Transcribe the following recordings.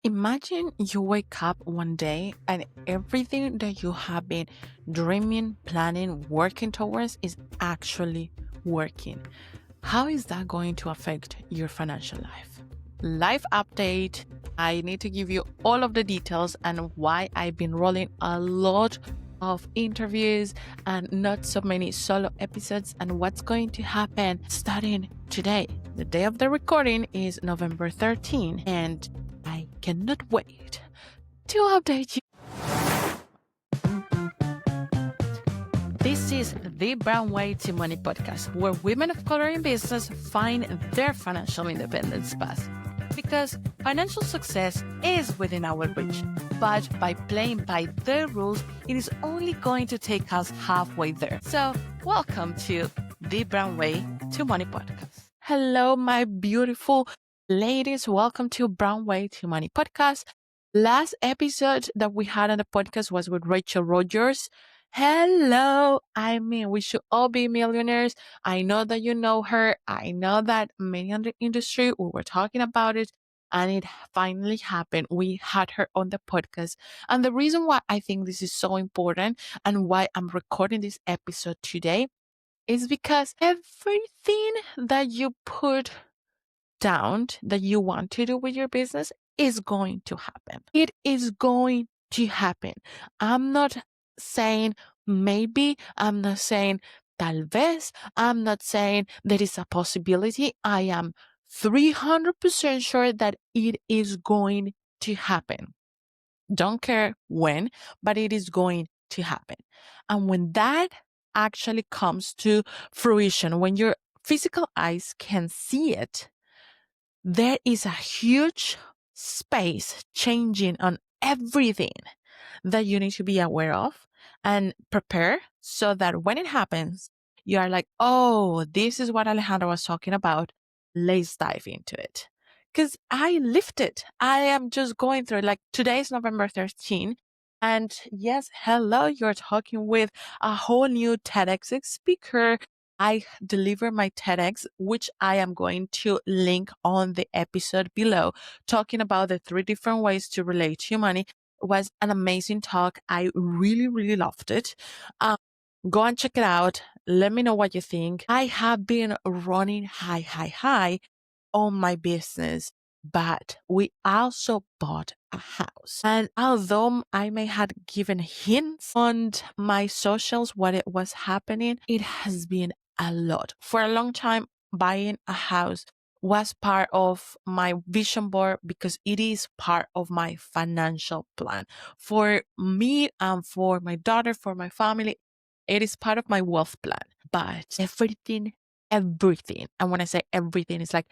Imagine you wake up one day and everything that you have been dreaming, planning, working towards is actually working. How is that going to affect your financial life? Life update. I need to give you all of the details and why I've been rolling a lot of interviews and not so many solo episodes and what's going to happen starting today. The day of the recording is November 13 and I cannot wait to update you. This is the Brown Way to Money podcast, where women of color in business find their financial independence path. Because financial success is within our reach, but by playing by their rules, it is only going to take us halfway there. So, welcome to the Brown Way to Money podcast. Hello, my beautiful ladies. Welcome to Brown Way to Money podcast. Last episode that we had on the podcast was with Rachel Rogers. Hello. I mean, we should all be millionaires. I know that you know her. I know that many in the industry, we were talking about it and it finally happened. We had her on the podcast. And the reason why I think this is so important and why I'm recording this episode today is because everything that you put down that you want to do with your business is going to happen. It is going to happen. I'm not saying maybe, I'm not saying tal vez, I'm not saying there is a possibility. I am 300% sure that it is going to happen. Don't care when, but it is going to happen. And when that actually comes to fruition, when your physical eyes can see it, there is a huge space changing on everything that you need to be aware of and prepare so that when it happens, you are like, oh, this is what Alejandra was talking about. Let's dive into it. Because I lived it. I am just going through it. Like today is November 13. And yes, hello, you're talking with a whole new TEDx speaker. I deliver my TEDx, which I am going to link on the episode below, talking about the 3 different ways to relate to money. It was an amazing talk. I really, really loved it. Go and check it out. Let me know what you think. I have been running high on my business, but we also bought a house. And although I may have given hints on my socials what it was happening, it has been a lot. For a long time, buying a house was part of my vision board because it is part of my financial plan. For me and for my daughter, for my family, it is part of my wealth plan. But everything, and when I say everything, it's like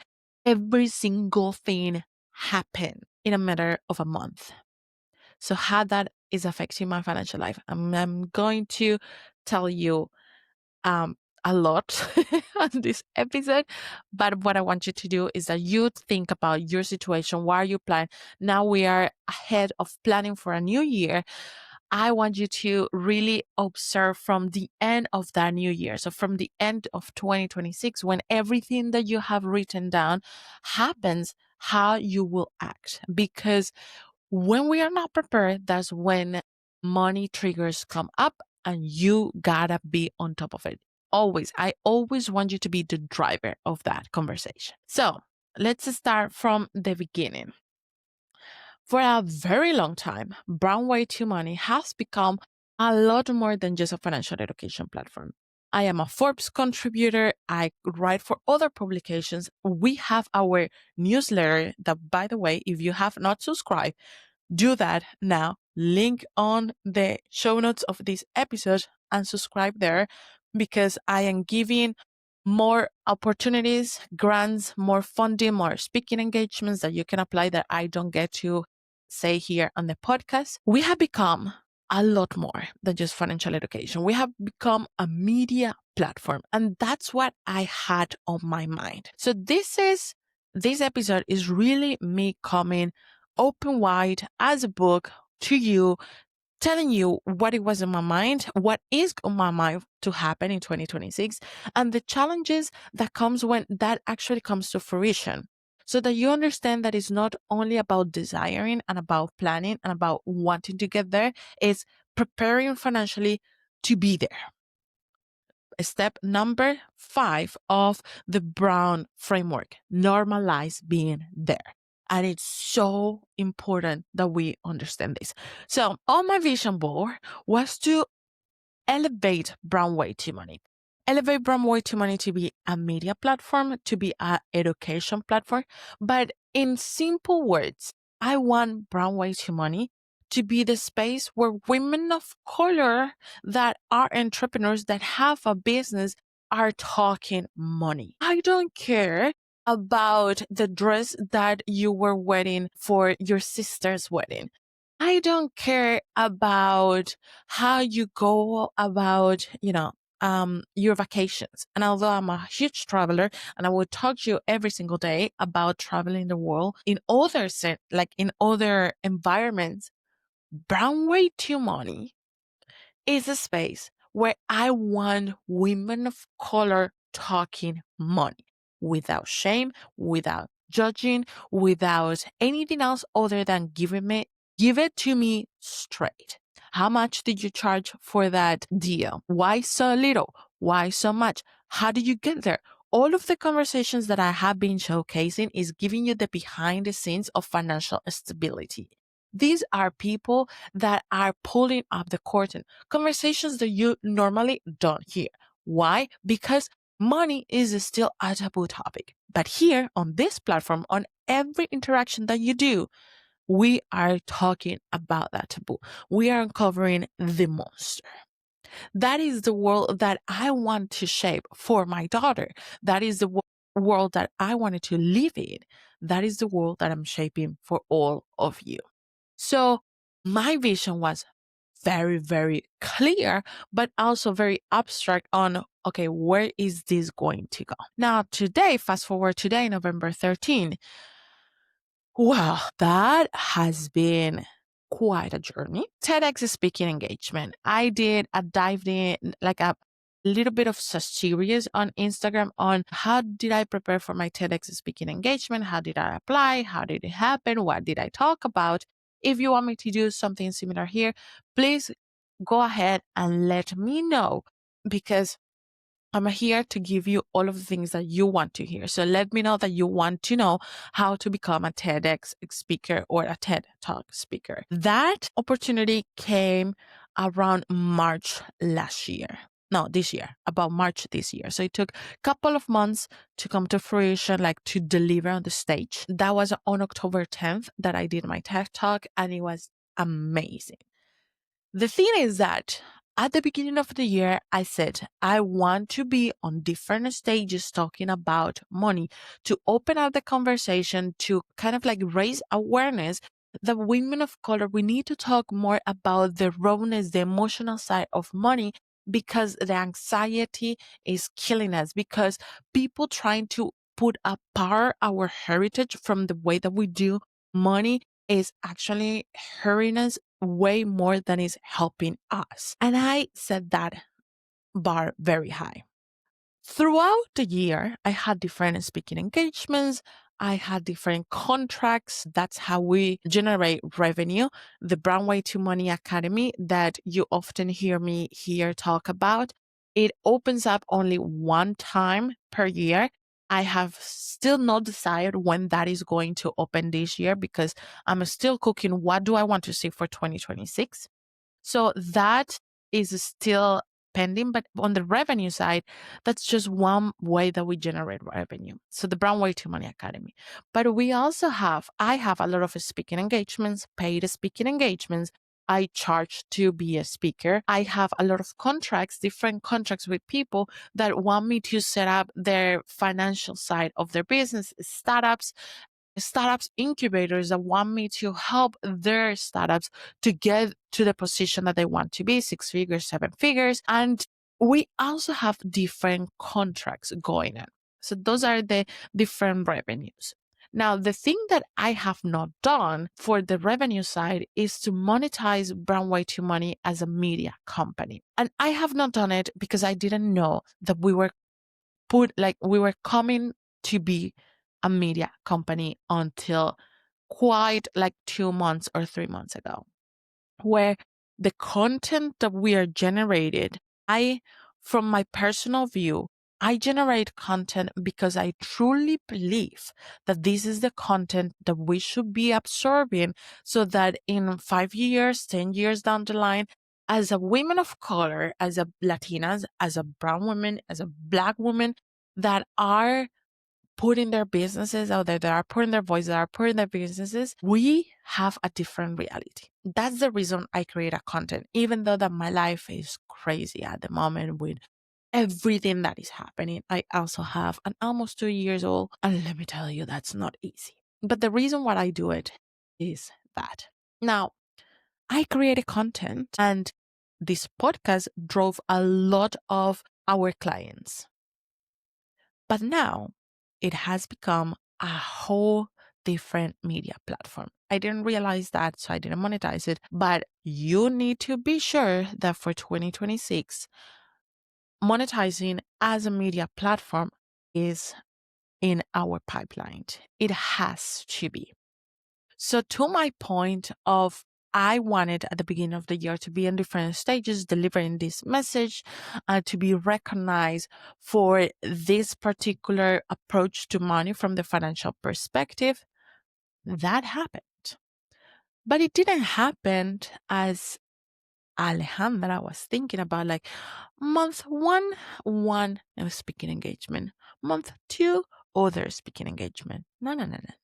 every single thing happened in a matter of a month. So how that is affecting my financial life, I'm going to tell you a lot on this episode. But what I want you to do is that you think about your situation. What are you planning? Now we are ahead of planning for a new year. I want you to really observe from the end of that new year. So from the end of 2026, when everything that you have written down happens, how you will act. Because when we are not prepared, that's when money triggers come up and you gotta be on top of it. Always. I always want you to be the driver of that conversation. So let's start from the beginning. For a very long time, Brown Way to Money has become a lot more than just a financial education platform. I am a Forbes contributor. I write for other publications. We have our newsletter that, by the way, if you have not subscribed, do that now. Link on the show notes of this episode and subscribe there because I am giving more opportunities, grants, more funding, more speaking engagements that you can apply that I don't get to say here on the podcast. We have become a lot more than just financial education. We have become a media platform, and that's what I had on my mind. So this episode is really me coming open wide as a book to you, telling you what it was in my mind, what is on my mind to happen in 2026, and the challenges that comes when that actually comes to fruition. so that you understand that it's not only about desiring and about planning and about wanting to get there, it's preparing financially to be there. Step number 5 of the Brown framework, normalize being there. And it's so important that we understand this. So on my vision board was to elevate Brown Way to Money. Elevate Brown Way to Money to be a media platform, to be an education platform. But in simple words, I want Brown Way to Money to be the space where women of color that are entrepreneurs that have a business are talking money. I don't care about the dress that you were wearing for your sister's wedding. I don't care about how you go about, your vacations. And although I'm a huge traveler and I will talk to you every single day about traveling the world in other in other environments, Brown Way to Money is a space where I want women of color talking money without shame, without judging, without anything else other than give it to me straight. How much did you charge for that deal? Why so little? Why so much? How did you get there? All of the conversations that I have been showcasing is giving you the behind the scenes of financial stability. These are people that are pulling up the curtain, conversations that you normally don't hear. Why? Because money is still a taboo topic. But here on this platform, on every interaction that you do, we are talking about that taboo. We are uncovering the monster. That is the world that I want to shape for my daughter. That is the world that I wanted to live in. That is the world that I'm shaping for all of you. So my vision was very, very clear, but also very abstract on, okay, where is this going to go? Now, today, fast forward today, November 13, wow, that has been quite a journey. TEDx speaking engagement. I did a dive in, like a little bit of a series on Instagram on how did I prepare for my TEDx speaking engagement? How did I apply? How did it happen? What did I talk about? If you want me to do something similar here, please go ahead and let me know, because I'm here to give you all of the things that you want to hear. So let me know that you want to know how to become a TEDx speaker or a TED Talk speaker. That opportunity came around March last year. No, this year, about March this year. So it took a couple of months to come to fruition, like to deliver on the stage. That was on October 10th that I did my TED Talk, and it was amazing. The thing is that at the beginning of the year, I said, I want to be on different stages talking about money to open up the conversation, to kind of like raise awareness that women of color, we need to talk more about the rawness, the emotional side of money, because the anxiety is killing us, because people trying to put apart our heritage from the way that we do money is actually hurting us way more than is helping us. And I set that bar very high. Throughout the year, I had different speaking engagements. I had different contracts. That's how we generate revenue. The Brown Way to Money Academy that you often hear me here talk about, it opens up only one time per year. I have still not decided when that is going to open this year, because I'm still cooking what do I want to see for 2026. So that is still pending, but on the revenue side, that's just one way that we generate revenue. So the Brown Way to Money Academy. But I have a lot of speaking engagements, paid speaking engagements. I charge to be a speaker. I have a lot of contracts, different contracts with people that want me to set up their financial side of their business, startups incubators that want me to help their startups to get to the position that they want to be, 6 figures, 7 figures. And we also have different contracts going on. So those are the different revenues. Now, the thing that I have not done for the revenue side is to monetize Brown Way to Money as a media company. And I have not done it because I didn't know that we were coming to be a media company until quite like 2 months or 3 months ago, where the content that we are generated, from my personal view, I generate content because I truly believe that this is the content that we should be absorbing so that in 5 years, 10 years down the line, as a woman of color, as a Latinas, as a brown woman, as a black woman that are putting their businesses out there, that are putting their voices, that are putting their businesses, we have a different reality. That's the reason I create a content, even though that my life is crazy at the moment with everything that is happening. I also have an almost 2 years old, and let me tell you, that's not easy. But the reason why I do it is that. Now, I created content, and this podcast drove a lot of our clients. But now it has become a whole different media platform. I didn't realize that, so I didn't monetize it. But you need to be sure that for 2026, monetizing as a media platform is in our pipeline. It has to be. So, to my point of I wanted at the beginning of the year to be in different stages delivering this message, to be recognized for this particular approach to money from the financial perspective. That happened. But it didn't happen as Alejandra was thinking about, like month one speaking engagement, month two, other speaking engagement. No, no, no, no.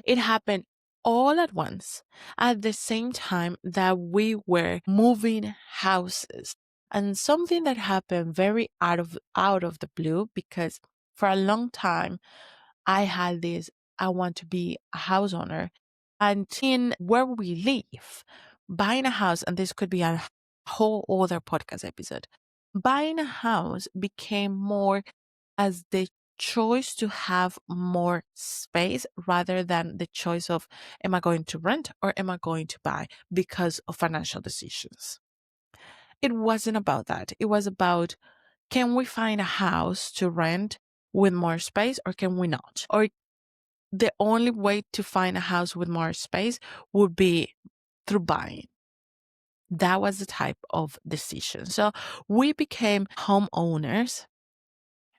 It happened all at once at the same time that we were moving houses. And something that happened very out of the blue, because for a long time I had this I want to be a house owner. And in where we live, buying a house, and this could be a whole other podcast episode, buying a house became more as the choice to have more space rather than the choice of am I going to rent or am I going to buy because of financial decisions. It wasn't about that. It was about, can we find a house to rent with more space or can we not? Or the only way to find a house with more space would be through buying. That was the type of decision. So we became homeowners.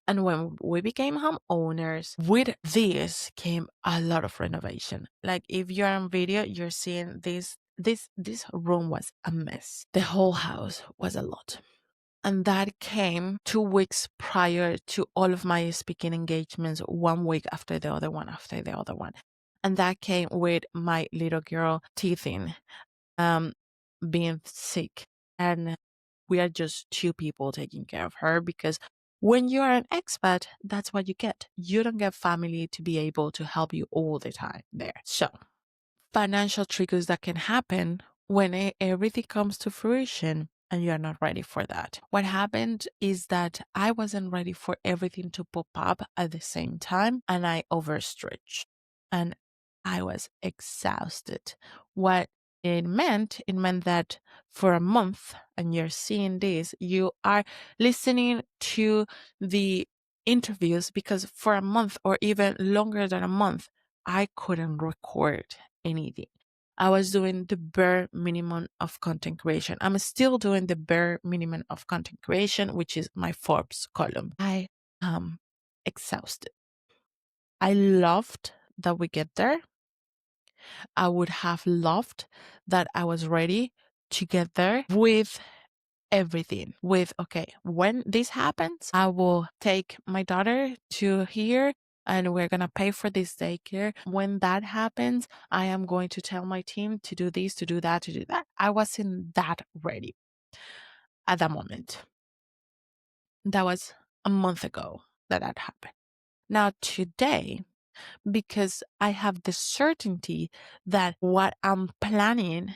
And when we became homeowners, with this came a lot of renovation. Like if you're on video, you're seeing this room was a mess. The whole house was a lot. And that came 2 weeks prior to all of my speaking engagements, 1 week after the other one, after the other one. And that came with my little girl teething, being sick. And we are just two people taking care of her, because when you're an expat, that's what you get. You don't get family to be able to help you all the time there. So, financial triggers that can happen when everything comes to fruition and you're not ready for that. What happened is that I wasn't ready for everything to pop up at the same time, and I overstretched and I was exhausted. What it meant that for a month, and you're seeing this, you are listening to the interviews, because for a month or even longer than a month, I couldn't record anything. I was doing the bare minimum of content creation. I'm still doing the bare minimum of content creation, which is my Forbes column. I am exhausted. I loved that we get there. I would have loved that I was ready to get there with everything. With, okay, when this happens, I will take my daughter to here and we're going to pay for this daycare. When that happens, I am going to tell my team to do this, to do that, to do that. I wasn't that ready at that moment. That was a month ago that happened. Now, today, because I have the certainty that what I'm planning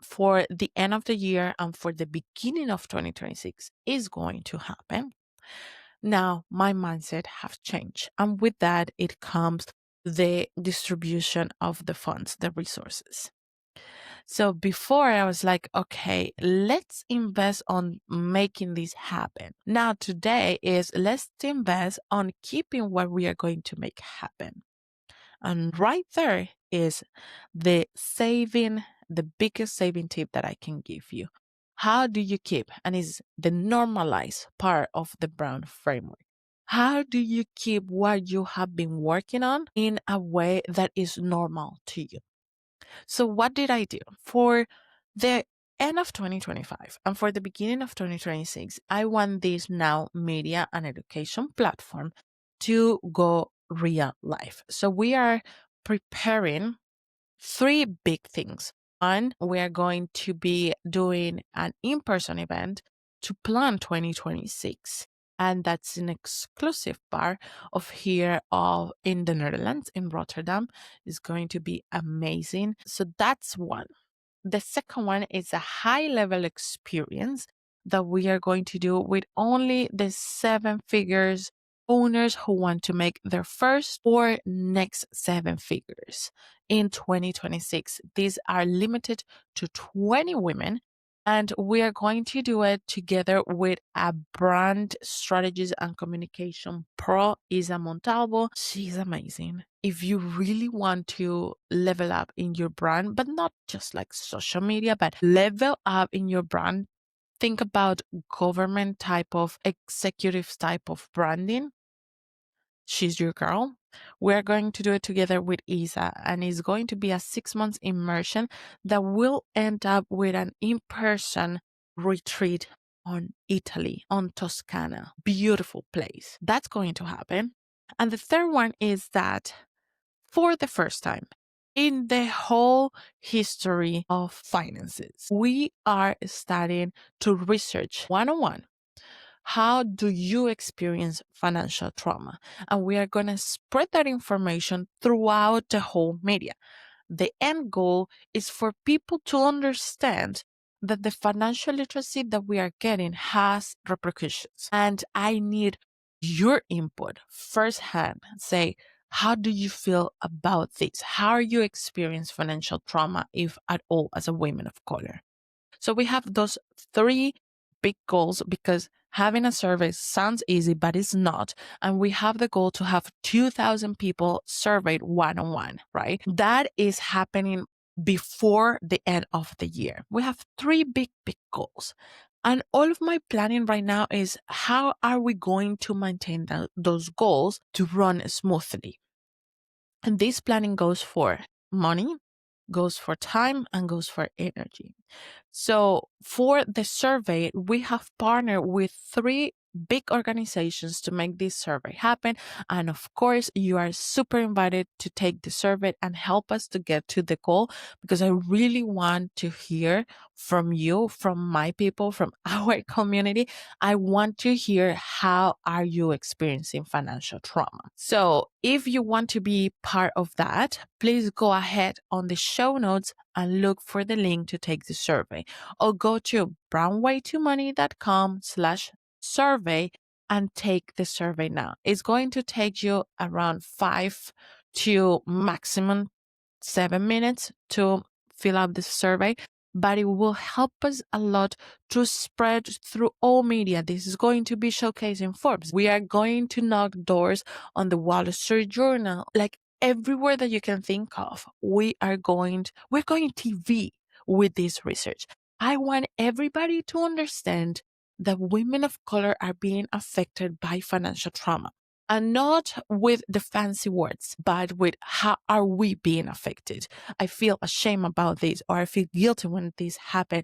for the end of the year and for the beginning of 2026 is going to happen. Now, my mindset has changed. And with that, it comes the distribution of the funds, the resources. So before I was like, okay, let's invest on making this happen. Now today is let's invest on keeping what we are going to make happen. And right there is the biggest saving tip that I can give you. How do you keep, and is the normalized part of the Brown framework. How do you keep what you have been working on in a way that is normal to you? So what did I do? For the end of 2025 and for the beginning of 2026, I want this now media and education platform to go real life. So we are preparing three big things. One, we are going to be doing an in-person event to plan 2026. And that's an exclusive part of here of in the Netherlands, in Rotterdam. Is going to be amazing. So that's one. The second one is a high level experience that we are going to do with only the seven figures owners who want to make their first or next seven figures in 2026. These are limited to 20 women. And we are going to do it together with a brand strategist and communication pro, Isa Montalvo. She's amazing. If you really want to level up in your brand, but not just like social media, but level up in your brand, think about government type of executive type of branding. She's your girl. We're going to do it together with Isa, and it's going to be a 6 months immersion that will end up with an in-person retreat on Italy, on Toscana. Beautiful place. That's going to happen. And the third one is that for the first time in the whole history of finances, we are starting to research 101. How do you experience financial trauma? And we are going to spread that information throughout the whole media. The end goal is for people to understand that the financial literacy that we are getting has repercussions. And I need your input firsthand. Say, how do you feel about this? How are you experiencing financial trauma, if at all, as a woman of color? So we have those three big goals because having a survey sounds easy, but it's not. And we have the goal to have 2,000 people surveyed one-on-one, right? That is happening before the end of the year. We have three big goals. And all of my planning right now is how are we going to maintain those goals to run smoothly? And this planning goes for money, goes for time, and goes for energy. So for the survey, we have partnered with three big organizations to make this survey happen. And of course, you are super invited to take the survey and help us to get to the goal, because I really want to hear from you, from my people, from our community. I want to hear how are you experiencing financial trauma. So if you want to be part of that, please go ahead on the show notes and look for the link to take the survey, or go to brownwaytommoney.com/survey and take the survey now. It's going to take you around 5 to maximum 7 minutes to fill out the survey, but it will help us a lot to spread through all media. This is going to be showcased in Forbes. We are going to knock doors on the Wall Street Journal, like everywhere that you can think of. We're going TV with this research. I want everybody to understand that women of color are being affected by financial trauma. And not with the fancy words, but with how are we being affected. I feel ashamed about this, or I feel guilty when this happens.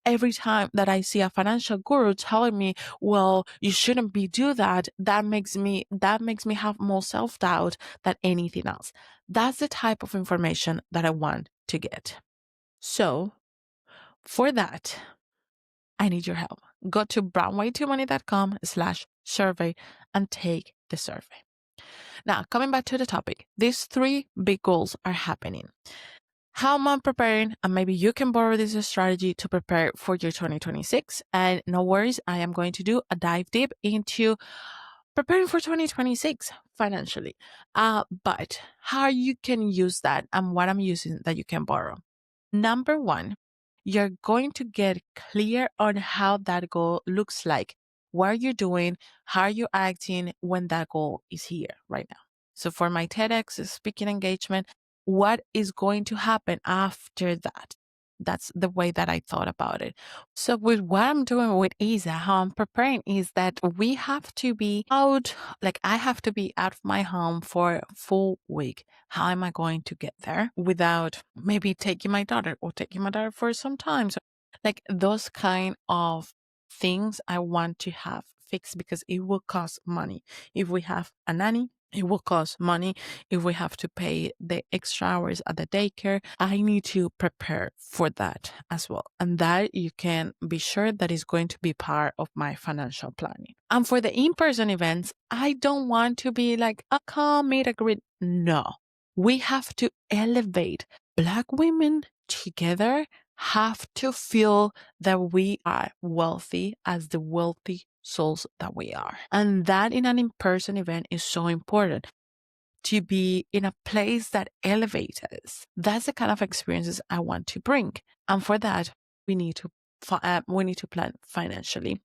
Every time that I see a financial guru telling me, well, you shouldn't do that, that makes me have more self-doubt than anything else. That's the type of information that I want to get. So for that, I need your help. Go to brownwaytomoney.com/survey and take the survey. Now, coming back to the topic, these three big goals are happening. How am I preparing? And maybe you can borrow this strategy to prepare for your 2026. And no worries, I am going to do a dive deep into preparing for 2026 financially. But how you can use that and what I'm using that you can borrow. Number one, you're going to get clear on how that goal looks like. What are you doing? How are you acting when that goal is here right now? So for my TEDx speaking engagement, what is going to happen after that? That's the way that I thought about it. So with what I'm doing with Isa, how I'm preparing is that we have to be out, like I have to be out of my home for a full week. How am I going to get there without maybe taking my daughter or taking my daughter for some time? So like those kind of things I want to have fixed because it will cost money. If we have a nanny, it will cost money. If we have to pay the extra hours at the daycare, I need to prepare for that as well. And that you can be sure that is going to be part of my financial planning. And for the in-person events, I don't want to be like a calm meet a greet. No, we have to elevate Black women together have to feel that we are wealthy as the wealthy souls that we are. And that in an in-person event is so important to be in a place that elevates us. That's the kind of experiences I want to bring. And for that, we need to plan financially.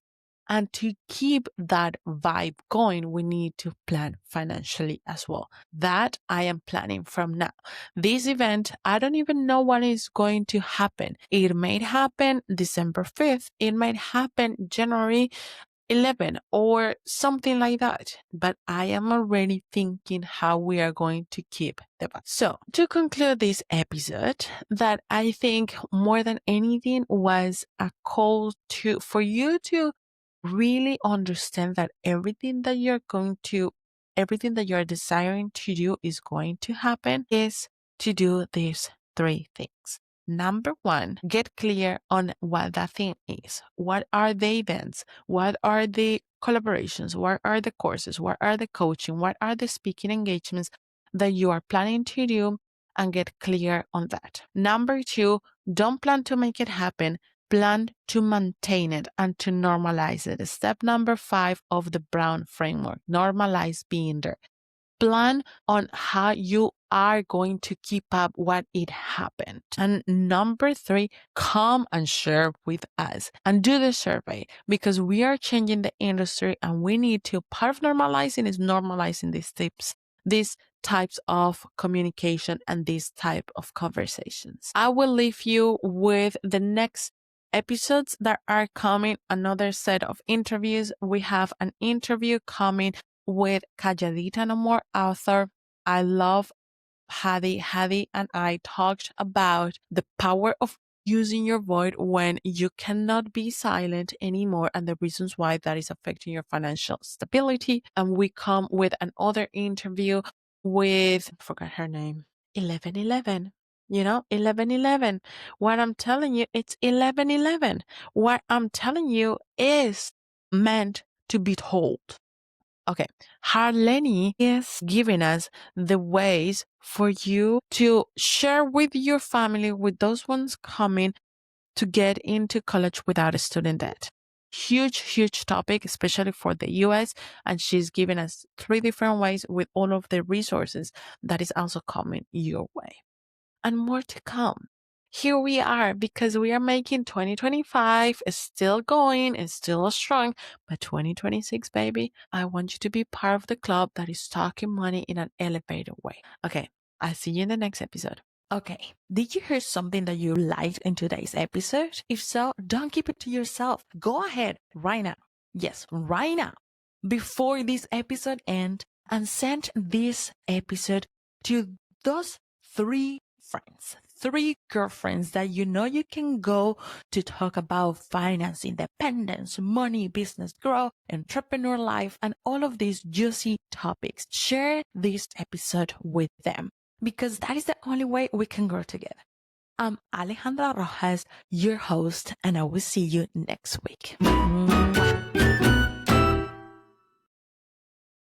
And to keep that vibe going, we need to plan financially as well. That I am planning from now. This event, I don't even know when it's going to happen. It might happen December 5th. It might happen January 11 or something like that. But I am already thinking how we are going to keep the vibe. So to conclude this episode, that I think more than anything was a call for you to really understand that everything that you're desiring to do is going to happen is to do these three things. Number one, get clear on what that thing is. What are the events? What are the collaborations? What are the courses? What are the coaching? What are the speaking engagements that you are planning to do? And get clear on that. Number two, don't plan to make it happen. Plan to maintain it and to normalize it. Step number 5 of the Brown framework, normalize being there. Plan on how you are going to keep up what it happened. And number 3, come and share with us and do the survey because we are changing the industry and we need to. Part of normalizing is normalizing these tips, these types of communication and these type of conversations. I will leave you with the next episodes that are coming, another set of interviews. We have an interview coming with Calladita No More author. I love Hadi. Hadi and I talked about the power of using your voice when you cannot be silent anymore and the reasons why that is affecting your financial stability. And we come with another interview with, I forgot her name, 1111. 1111. What I'm telling you, it's 1111. What I'm telling you is meant to be told. Okay, Harleni is giving us the ways for you to share with your family, with those ones coming to get into college without a student debt. Huge, huge topic, especially for the US. And she's giving us 3 different ways with all of the resources that is also coming your way. And more to come. Here we are because we are making 2025 is still going, it's still strong, but 2026, baby, I want you to be part of the club that is talking money in an elevated way. Okay, I'll see you in the next episode. Okay, did you hear something that you liked in today's episode? If so, don't keep it to yourself. Go ahead right now. Yes, right now, before this episode ends, and send this episode to those 3 friends, 3 girlfriends that you can go to talk about finance, independence, money, business growth, entrepreneur life, and all of these juicy topics. Share this episode with them because that is the only way we can grow together. I'm Alejandra Rojas, your host, and I will see you next week.